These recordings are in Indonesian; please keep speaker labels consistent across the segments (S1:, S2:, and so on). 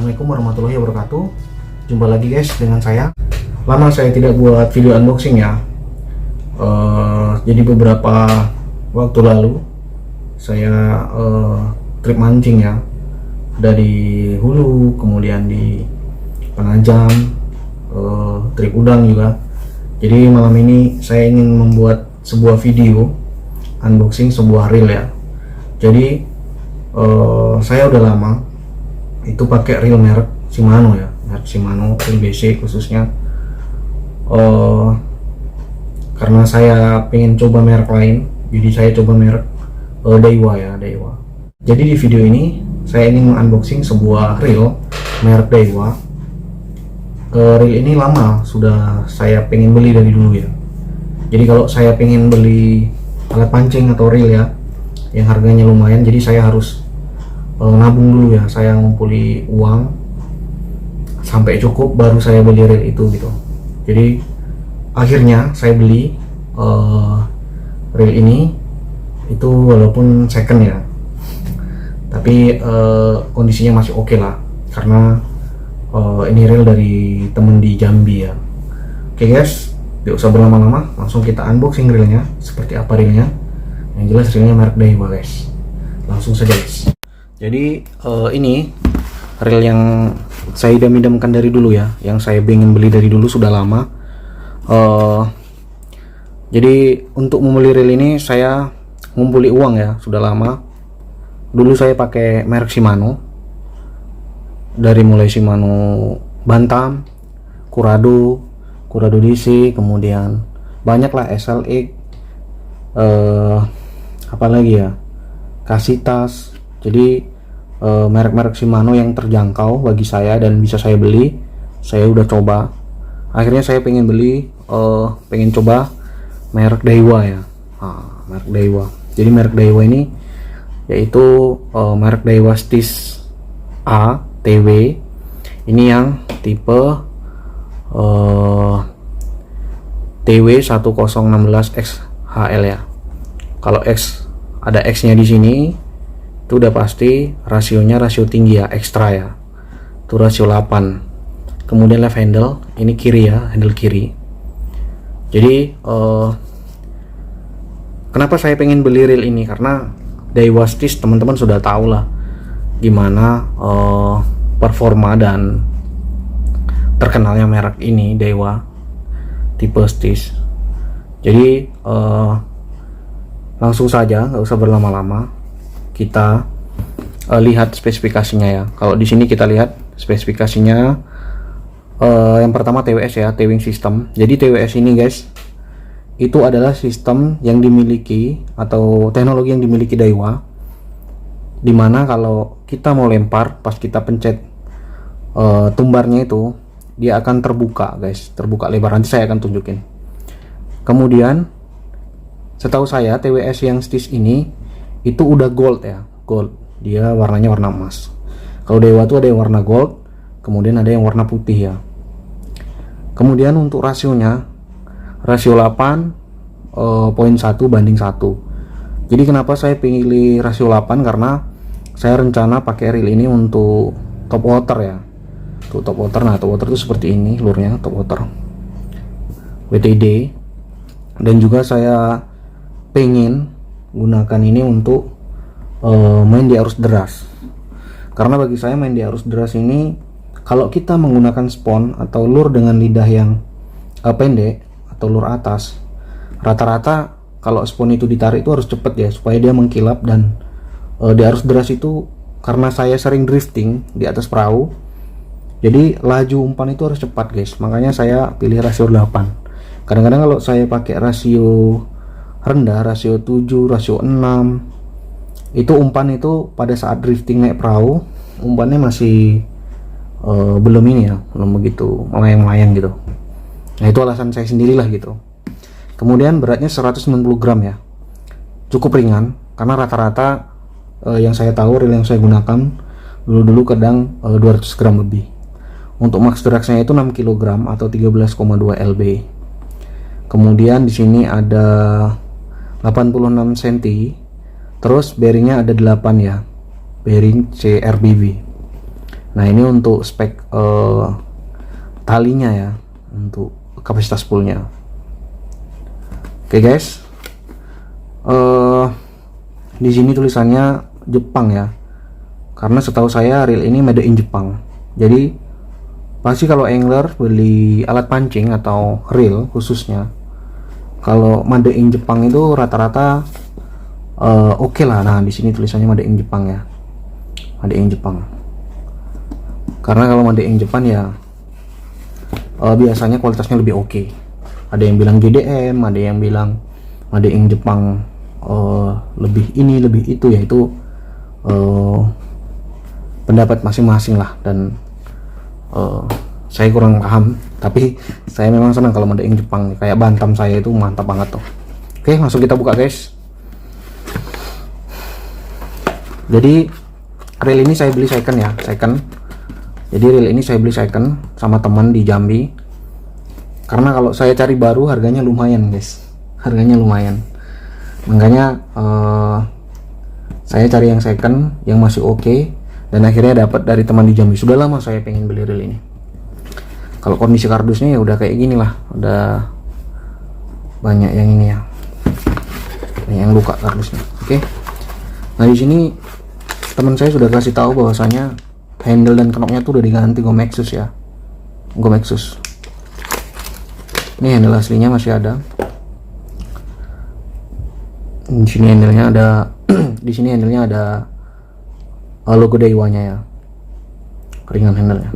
S1: Assalamualaikum warahmatullahi wabarakatuh. Jumpa lagi guys dengan saya. Lama saya tidak buat video unboxing ya. Jadi beberapa waktu lalu saya trip mancing ya. Ada di Hulu, kemudian di Penajam, trip udang juga. Jadi malam ini saya ingin membuat sebuah video unboxing sebuah reel ya. Jadi saya udah lama itu pakai reel merek Shimano ya, merek Shimano reel BC khususnya, karena saya pengen coba merek lain, jadi saya coba merek Daiwa ya, Daiwa. Jadi di video ini saya ingin unboxing sebuah reel merek Daiwa. Reel ini lama sudah saya pengen beli dari dulu ya. Jadi kalau saya pengen beli alat pancing atau reel ya yang harganya lumayan, jadi saya harus nabung dulu ya, saya ngumpuli uang sampai cukup baru saya beli reel itu gitu. Jadi akhirnya saya beli reel ini itu walaupun second ya, tapi kondisinya masih oke lah, karena ini reel dari temen di Jambi ya. Oke guys, tidak usah berlama-lama, langsung kita unboxing reelnya. Seperti apa reelnya? Yang jelas reelnya merek Daiwa guys. Langsung saja guys. Jadi ini reel yang saya idam-idamkan dari dulu ya, yang saya pengen beli dari dulu sudah lama. Jadi untuk membeli reel ini saya ngumpuli uang ya, sudah lama. Dulu saya pakai merek Shimano, dari mulai Shimano Bantam, Curado DC, kemudian banyak lah SLX, apa lagi ya, Kasitas. Jadi merek-merek Shimano yang terjangkau bagi saya dan bisa saya beli, saya udah coba. Akhirnya saya pengen beli, pengen coba merek Daiwa ya. Merek Daiwa. Jadi merek Daiwa ini yaitu merek Daiwa Stis A TW. Ini yang tipe TW 1016X HL ya. Kalau X ada X-nya di sini, itu udah pasti rasionya rasio tinggi ya, ekstra ya, itu rasio 8. Kemudian left handle, ini kiri ya, handle kiri. Jadi kenapa saya pengen beli reel ini, karena Daiwa Stis teman-teman sudah tahu lah gimana performa dan terkenalnya merek ini, Daiwa tipe Stis. Jadi langsung saja, nggak usah berlama-lama, kita lihat spesifikasinya ya. Kalau di sini kita lihat spesifikasinya, yang pertama TWS ya, towing system. Jadi TWS ini guys, itu adalah sistem yang dimiliki atau teknologi yang dimiliki Daiwa, dimana kalau kita mau lempar, pas kita pencet tumbarnya itu, dia akan terbuka guys, terbuka lebar. Nanti saya akan tunjukin. Kemudian setahu saya TWS yang Stis ini itu udah gold ya, gold, dia warnanya warna emas. Kalau Daiwa tuh ada yang warna gold, kemudian ada yang warna putih ya. Kemudian untuk rasionya, rasio 8.1 banding 1. Jadi kenapa saya pilih rasio 8, karena saya rencana pakai reel ini untuk top water ya. Tuh top water, nah top water itu seperti ini lurnya, top water WTD. Dan juga saya pengen gunakan ini untuk main di arus deras, karena bagi saya main di arus deras ini, kalau kita menggunakan spon atau lur dengan lidah yang pendek atau lur atas, rata-rata kalau spon itu ditarik itu harus cepet ya, supaya dia mengkilap. Dan di arus deras itu, karena saya sering drifting di atas perahu, jadi laju umpan itu harus cepat guys, makanya saya pilih rasio 8. Kadang-kadang kalau saya pakai rasio rendah, rasio 7, rasio 6, itu umpan itu pada saat drifting naik perahu, umpannya masih belum ini ya, belum begitu melayang-layang gitu. Nah itu alasan saya sendirilah gitu. Kemudian beratnya 190 gram ya, cukup ringan, karena rata-rata yang saya tahu reel yang saya gunakan dulu kadang 200 gram lebih. Untuk max drag-nya itu 6 kg atau 13,2 lb. Kemudian di sini ada 86 cm, terus bearingnya ada 8 ya, bearing CRBB. Nah ini untuk spek talinya ya, untuk kapasitas spoolnya. Oke guys, di sini tulisannya Jepang ya, karena setahu saya reel ini made in Jepang. Jadi pasti kalau angler beli alat pancing atau reel khususnya, kalau made in Jepang itu rata-rata oke lah. Nah di sini tulisannya made in Jepang ya, made in Jepang. Karena kalau made in Jepang ya biasanya kualitasnya lebih oke. Ada yang bilang GDM, ada yang bilang made in Jepang lebih ini lebih itu, ya itu pendapat masing-masing lah, dan saya kurang paham, tapi saya memang senang kalau made in Jepang. Kayak Bantam saya itu mantap banget tuh. Oke, langsung kita buka guys. Jadi reel ini saya beli second ya, second. Jadi reel ini saya beli second sama teman di Jambi, karena kalau saya cari baru harganya lumayan guys, harganya lumayan. Makanya saya cari yang second yang masih oke, dan akhirnya dapat dari teman di Jambi. Sudah lama saya pengen beli reel ini. Kalau kondisi kardusnya ya udah kayak gini lah, udah banyak yang ini ya, banyak yang luka kardusnya. Oke. Nah di sini teman saya sudah kasih tahu bahwasanya handle dan knopnya tuh udah diganti Gomexus ya, Gomexus. Ini handle aslinya masih ada. Di sini handlenya ada di sini handlenya ada logo Daiwa-nya ya, ringan handlenya.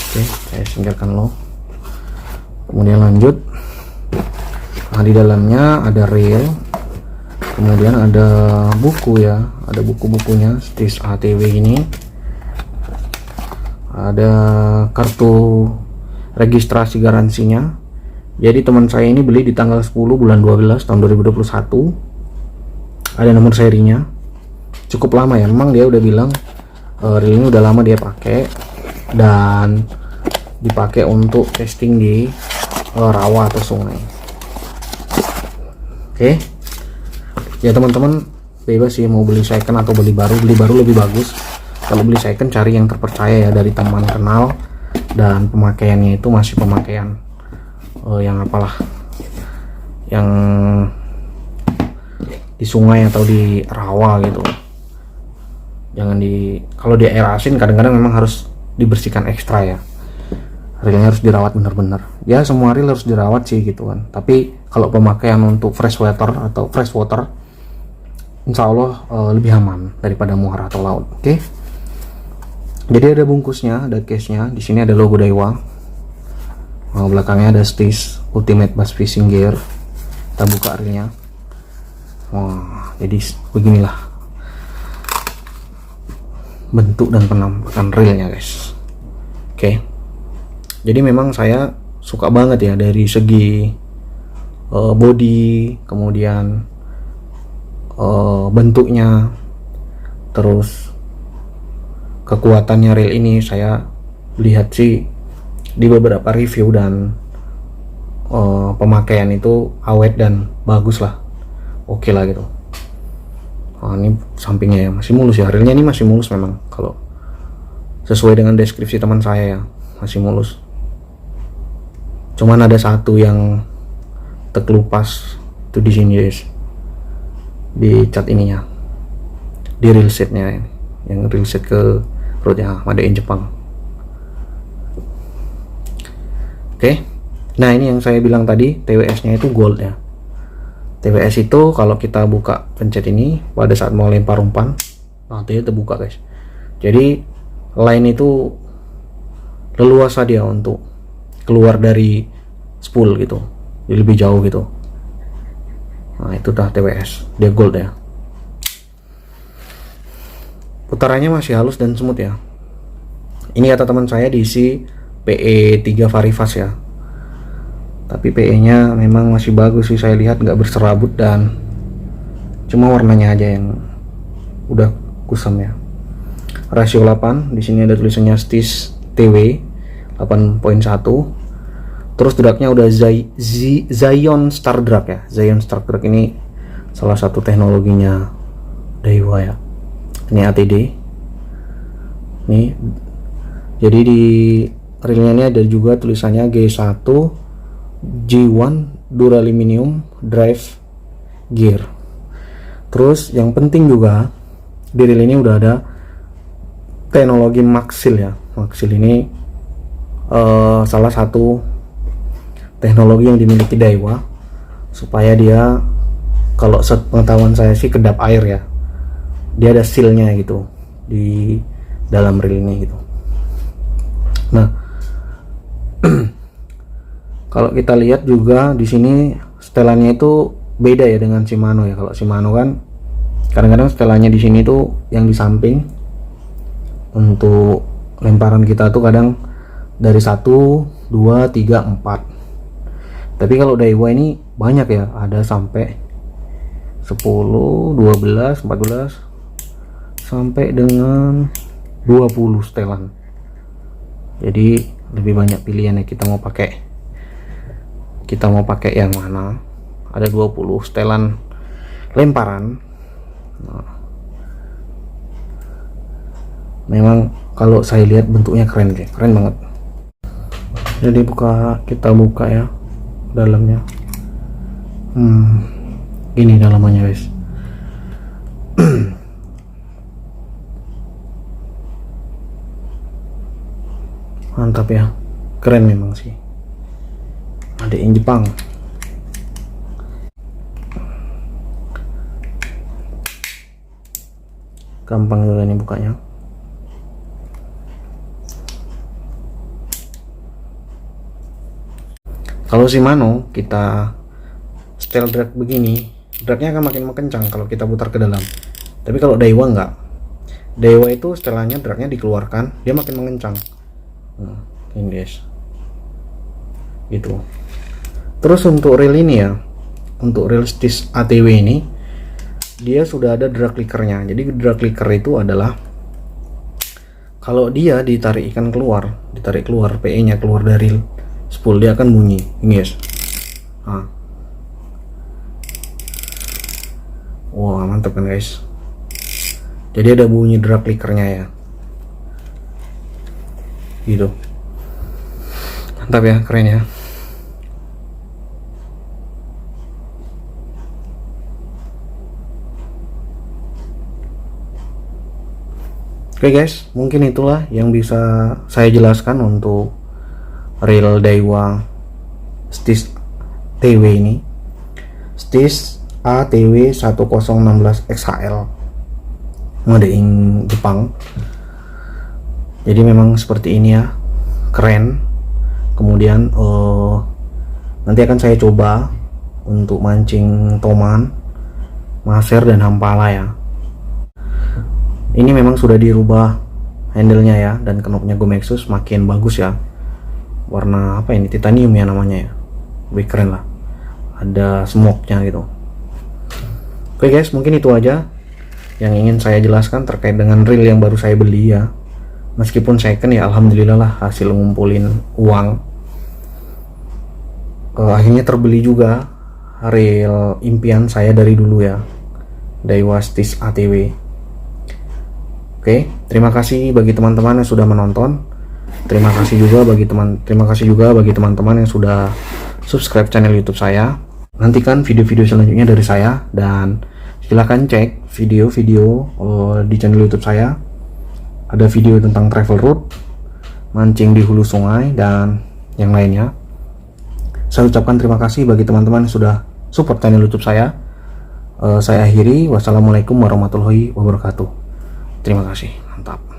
S1: Oke, saya singkirkan lo. Kemudian lanjut. Nah di dalamnya ada reel, kemudian ada buku ya, ada buku-bukunya Stis ATW ini, ada kartu registrasi garansinya. Jadi teman saya ini beli di tanggal 10 bulan 12 tahun 2021. Ada nomor serinya, cukup lama ya, memang dia udah bilang reel ini udah lama dia pakai dan dipakai untuk testing di rawa atau sungai. Oke. Ya teman-teman bebas sih mau beli second atau beli baru lebih bagus. Kalau beli second cari yang terpercaya ya, dari teman kenal, dan pemakaiannya itu masih pemakaian yang apalah, yang di sungai atau di rawa gitu. Jangan kalau di air asin kadang-kadang memang harus dibersihkan ekstra ya, reelnya harus dirawat bener-bener ya. Semua reel harus dirawat sih gitu kan, tapi kalau pemakaian untuk freshwater atau freshwater insya Allah lebih aman daripada muara atau laut. Oke. Jadi ada bungkusnya, ada case-nya. Di sini ada logo Daiwa. Belakangnya ada Stis Ultimate Bass Fishing Gear. Kita buka reelnya. Wah, jadi beginilah bentuk dan penampakan reelnya guys. Oke. Jadi memang saya suka banget ya dari segi body, kemudian bentuknya, terus kekuatannya reel ini. Saya lihat sih di beberapa review dan pemakaian itu awet dan bagus lah, oke lah gitu. Ini sampingnya ya masih mulus ya, reelnya ini masih mulus memang kalau sesuai dengan deskripsi teman saya ya, masih mulus. Cuman ada satu yang terkelupas itu di sini guys, di cat ininya, di reel setnya ini, yang reel set ke perutnya made in Jepang. Oke. Nah ini yang saya bilang tadi, TWS nya itu gold ya. TWS itu kalau kita buka pencet ini pada saat mau lempar umpan, nanti terbuka guys. Jadi line itu leluasa dia untuk keluar dari spool gitu, jadi lebih jauh gitu. Nah itu dah TWS, dia gold ya. Putarannya masih halus dan smooth ya. Ini kata teman saya diisi PE3 Varifas ya, tapi PE nya memang masih bagus sih, saya lihat nggak berserabut, dan cuma warnanya aja yang udah kusam ya. Rasio 8, di sini ada tulisannya Stis TW 8.1. Terus dragnya udah Zion Star Drag ya. Zion Star Drag ini salah satu teknologinya Daiwa ya. Ini ATD. nih. Jadi di reelnya ini ada juga tulisannya G1 G1 Duraluminum Drive Gear. Terus yang penting juga di reel ini udah ada teknologi Maxil ya. Maxil ini salah satu teknologi yang dimiliki Daiwa supaya dia, kalau sepengetahuan saya sih, kedap air ya. Dia ada sealnya gitu di dalam reel ini gitu. Nah, kalau kita lihat juga di sini setelannya itu beda ya dengan Shimano ya. Kalau Shimano kan kadang-kadang setelannya di sini tuh yang di samping untuk lemparan kita tuh kadang dari 1, 2, 3, 4. Tapi kalau Daiwa ini banyak ya, ada sampai 10, 12, 14 sampai dengan 20 setelan. Jadi lebih banyak pilihannya, kita mau pakai yang mana. Ada 20 setelan lemparan. Nah, memang kalau saya lihat bentuknya keren banget. Jadi kita buka ya dalamnya. Ini dalamannya guys. Mantap ya, keren memang sih. Ada yang Jepang. Gampang juga nih bukanya. Kalau Shimano kita setel drag begini, dragnya akan makin kencang kalau kita putar ke dalam. Tapi kalau Daiwa enggak. Daiwa itu setelannya dragnya dikeluarkan, dia makin mengencang. Nah, ini guys. Gitu. Terus untuk reel ini ya, untuk reel Stitch ATW ini dia sudah ada drag clickernya. Jadi drag clicker itu adalah kalau dia ditarik keluar PE nya keluar dari spool, dia akan bunyi ini guys. Nah. Wah, mantap kan guys. Jadi ada bunyi drag clickernya ya. Gitu. Mantap ya, keren ya. Oke guys, mungkin itulah yang bisa saya jelaskan untuk reel Daiwa Stitch TW ini. Stitch ATW 1016 XHL made in Jepang. Jadi memang seperti ini ya, keren. Kemudian nanti akan saya coba untuk mancing toman, maser dan hampala ya. Ini memang sudah dirubah handle-nya ya, dan knopnya Gomexus makin bagus ya. Warna apa ini? Titanium ya namanya ya. Lebih keren lah. Ada smoke-nya gitu. Oke guys, mungkin itu aja yang ingin saya jelaskan terkait dengan reel yang baru saya beli ya. Meskipun second ya, alhamdulillah lah hasil ngumpulin uang. Akhirnya terbeli juga reel impian saya dari dulu ya, Daiwa Stitch ATW. Oke, terima kasih bagi teman-teman yang sudah menonton. Terima kasih juga bagi teman-teman yang sudah subscribe channel YouTube saya. Nantikan video-video selanjutnya dari saya, dan silahkan cek video-video di channel YouTube saya. Ada video tentang travel route, mancing di hulu sungai, dan yang lainnya. Saya ucapkan terima kasih bagi teman-teman yang sudah support channel YouTube saya. Saya akhiri, wassalamualaikum warahmatullahi wabarakatuh. Terima kasih, mantap.